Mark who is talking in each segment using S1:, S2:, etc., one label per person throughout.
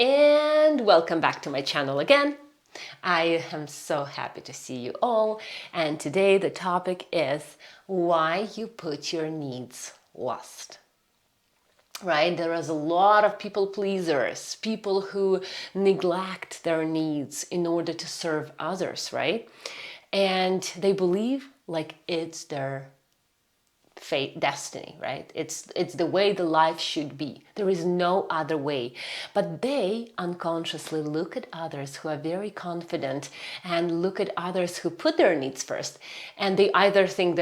S1: and welcome back to my channel again. I am so happy to see you all, and today the topic is why you put your needs last. Right? There is a lot of people pleasers, people who neglect their needs in order to serve others, right? And they believe like it's their fate, destiny, right? It's the way the life should be. There is no other way. But they unconsciously look at others who are very confident and look at others who put their needs first, and they either think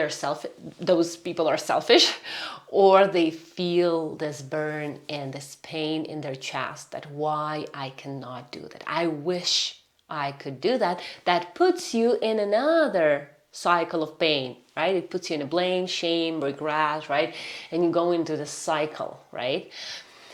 S1: those people are selfish, or they feel this burn and this pain in their chest that why I cannot do that. I wish I could do that. That puts you in another cycle of pain, right? It puts you in a blame, shame, regret, right? And you go into the cycle, right?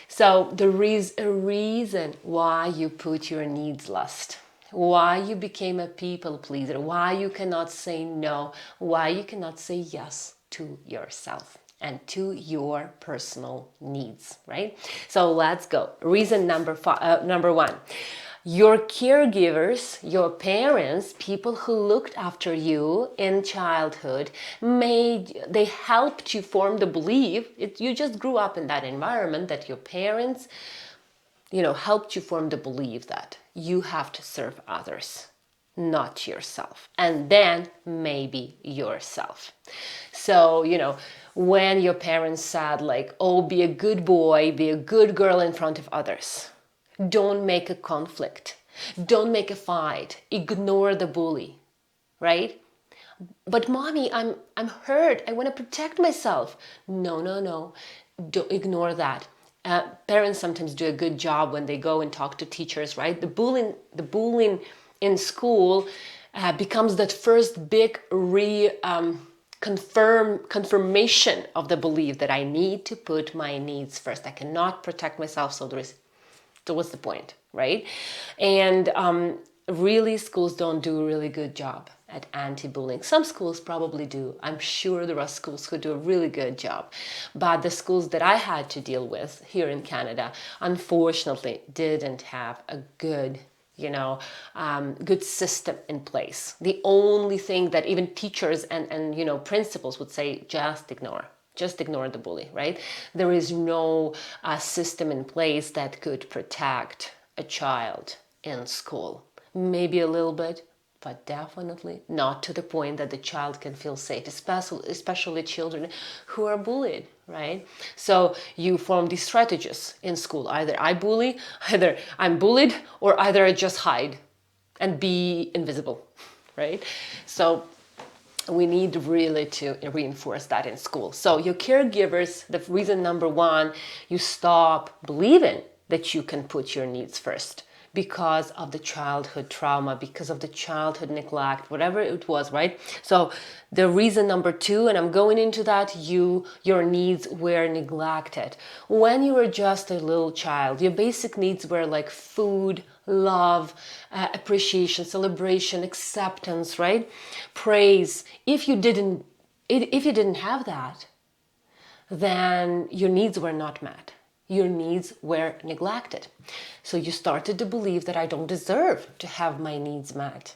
S1: So there is a reason why you put your needs last, why you became a people pleaser, why you cannot say no, why you cannot say yes to yourself and to your personal needs, right? So let's go. Reason number one. Your caregivers, your parents, people who looked after you in childhood, they helped you form the belief, you just grew up in that environment that your parents, helped you form the belief that you have to serve others, not yourself, and then maybe yourself. So, when your parents said like, oh, be a good boy, be a good girl in front of others. Don't make a conflict. Don't make a fight. Ignore the bully, right? But mommy, I'm hurt. I want to protect myself. No. Don't ignore that. Parents sometimes do a good job when they go and talk to teachers, right? The bullying in school becomes that first big confirmation of the belief that I need to put my needs first. I cannot protect myself, so what's the point, right? And really, schools don't do a really good job at anti-bullying. Some schools probably do. I'm sure there are schools who do a really good job. But the schools that I had to deal with here in Canada, unfortunately, didn't have a good good system in place. The only thing that even teachers and principals would say, just ignore the bully, right? There is no system in place that could protect a child in school. Maybe a little bit, but definitely not to the point that the child can feel safe, especially children who are bullied, right? So you form these strategies in school. Either I bully, either I'm bullied, or either I just hide and be invisible, right? So we need really to reinforce that in school. So your caregivers, the reason number one, you stop believing that you can put your needs first because of the childhood trauma, because of the childhood neglect, whatever it was, right? So the reason number two, and I'm going into that, your needs were neglected. When you were just a little child, your basic needs were like food, love, appreciation, celebration, acceptance, right? Praise. If you didn't have that, then your needs were not met. Your needs were neglected. So you started to believe that I don't deserve to have my needs met.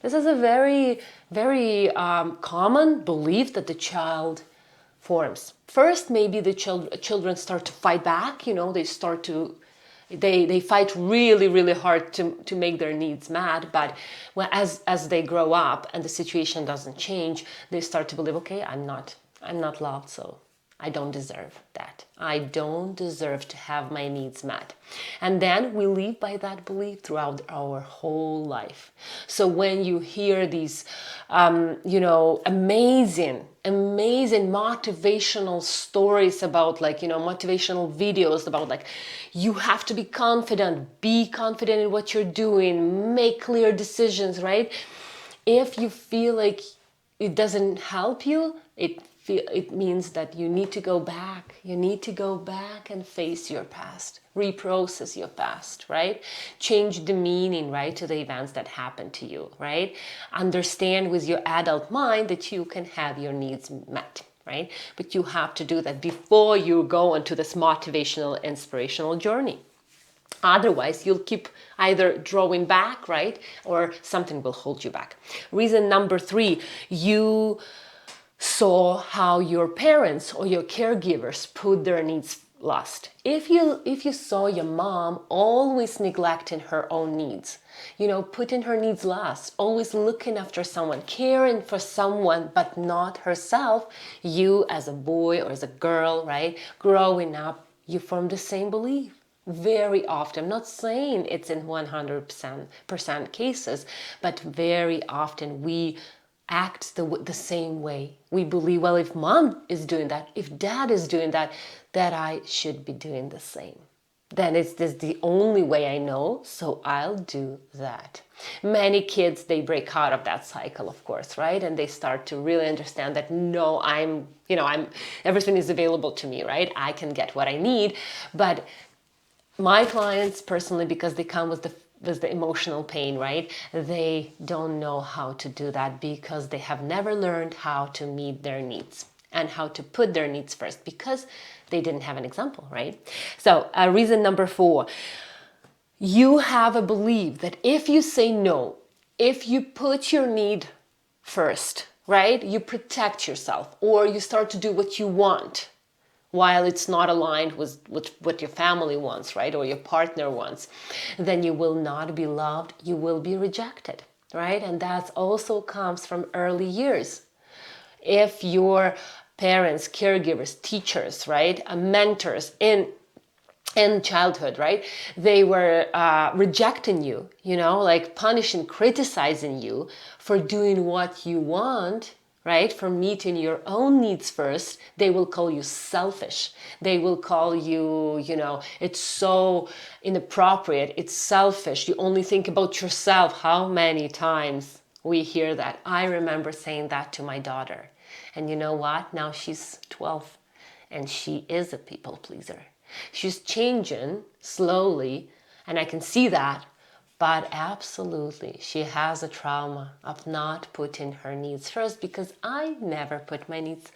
S1: This is a very, very common belief that the child forms. First, maybe the children start to fight back. They fight really, really hard to make their needs met. But as they grow up and the situation doesn't change, they start to believe, okay, I'm not loved, so I don't deserve that. I don't deserve to have my needs met. And then we live by that belief throughout our whole life. So when you hear these, amazing motivational stories about motivational videos about you have to be confident in what you're doing, make clear decisions, right? If you feel like it doesn't help you, it means that you need to go back. You need to go back and face your past, reprocess your past, right? Change the meaning, right, to the events that happened to you, right? Understand with your adult mind that you can have your needs met, right? But you have to do that before you go into this motivational, inspirational journey. Otherwise, you'll keep either drawing back, right? Or something will hold you back. Reason number 3, you saw how your parents or your caregivers put their needs last. If you saw your mom always neglecting her own needs, putting her needs last, always looking after someone, caring for someone, but not herself, you as a boy or as a girl, right, growing up, you form the same belief. Very often, I'm not saying it's in 100% cases, but very often we act the same way. We believe, well, if mom is doing that, if dad is doing that, that I should be doing the same. Then it's this the only way I know, so I'll do that. Many kids, they break out of that cycle, of course, right? And they start to really understand that no, I'm everything is available to me, right? I can get what I need. But my clients personally, because they come with the emotional pain, right? They don't know how to do that because they have never learned how to meet their needs and how to put their needs first because they didn't have an example, right? So reason number 4, you have a belief that if you say no, if you put your need first, right? You protect yourself or you start to do what you want, while it's not aligned with what your family wants, right? Or your partner wants, then you will not be loved, you will be rejected, right? And that also comes from early years. If your parents, caregivers, teachers, right, mentors in childhood, right, they were rejecting you, like punishing, criticizing you for doing what you want, right, for meeting your own needs first, they will call you selfish. They will call you, it's so inappropriate, it's selfish, you only think about yourself. How many times we hear that? I remember saying that to my daughter. And you know what? Now she's 12 and she is a people pleaser. She's changing slowly and I can see that. But absolutely, she has a trauma of not putting her needs first because I never put my needs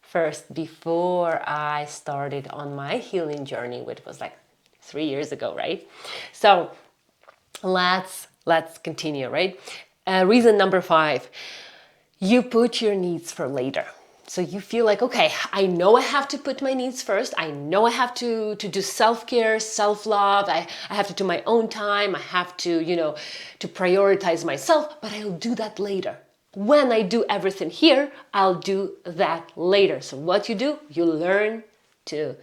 S1: first before I started on my healing journey, which was like 3 years ago, right? So let's continue, right? Reason number 5, you put your needs for later. So you feel like, okay, I know I have to put my needs first. I know I have to do self-care, self-love. I have to do my own time. I have to, to prioritize myself, but I'll do that later. When I do everything here, I'll do that later. So what you do, you learn to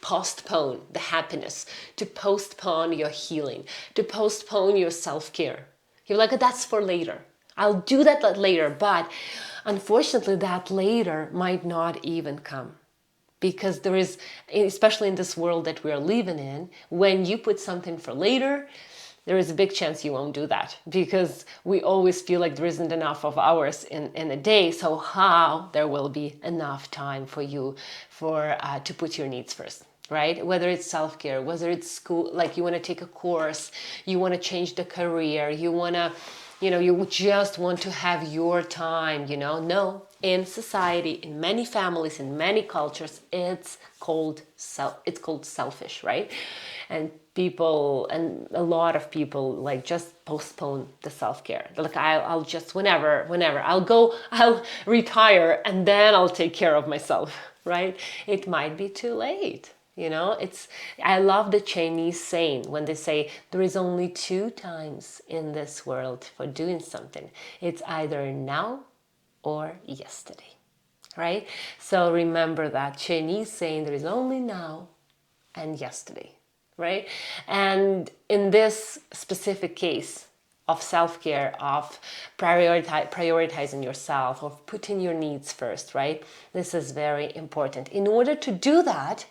S1: postpone the happiness, to postpone your healing, to postpone your self-care. You're like, that's for later. I'll do that later, but unfortunately that later might not even come. Because there is, especially in this world that we're living in, when you put something for later, there is a big chance you won't do that. Because we always feel like there isn't enough of hours in a day, so how there will be enough time for you to put your needs first. Right? Whether it's self-care, whether it's school, like you want to take a course, you want to change the career, you want to, you just want to have your time, No, in society, in many families, in many cultures, it's called selfish, right? And a lot of people like just postpone the self-care. Like I'll just whenever, I'll retire and then I'll take care of myself, right? It might be too late. I love the Chinese saying when they say there is only 2 times in this world for doing something. It's either now or yesterday, right? So remember that Chinese saying there is only now and yesterday, right? And in this specific case of self-care, of prioritizing yourself, of putting your needs first, right? This is very important. In order to do that,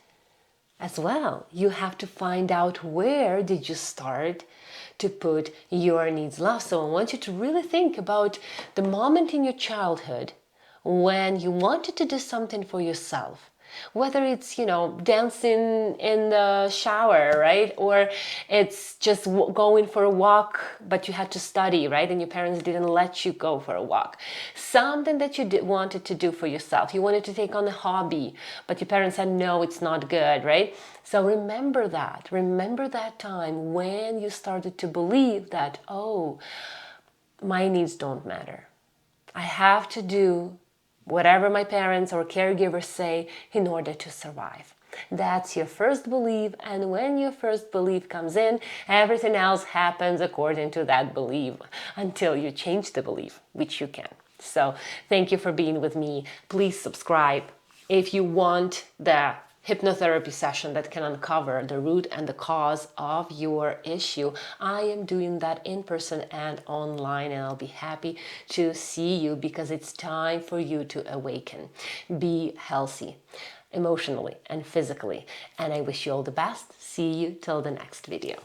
S1: as well, you have to find out where did you start to put your needs last. So I want you to really think about the moment in your childhood when you wanted to do something for yourself Whether it's, dancing in the shower, right? Or it's just going for a walk, but you had to study, right? And your parents didn't let you go for a walk. Something that you wanted to do for yourself. You wanted to take on a hobby, but your parents said, no, it's not good, right? So remember that. Remember that time when you started to believe that, oh, my needs don't matter. I have to do whatever my parents or caregivers say in order to survive. That's your first belief, and when your first belief comes in, everything else happens according to that belief until you change the belief, which you can. So thank you for being with me. Please subscribe. If you want the hypnotherapy session that can uncover the root and the cause of your issue, I am doing that in person and online, and I'll be happy to see you because it's time for you to awaken. Be healthy emotionally and physically, and I wish you all the best. See you till the next video.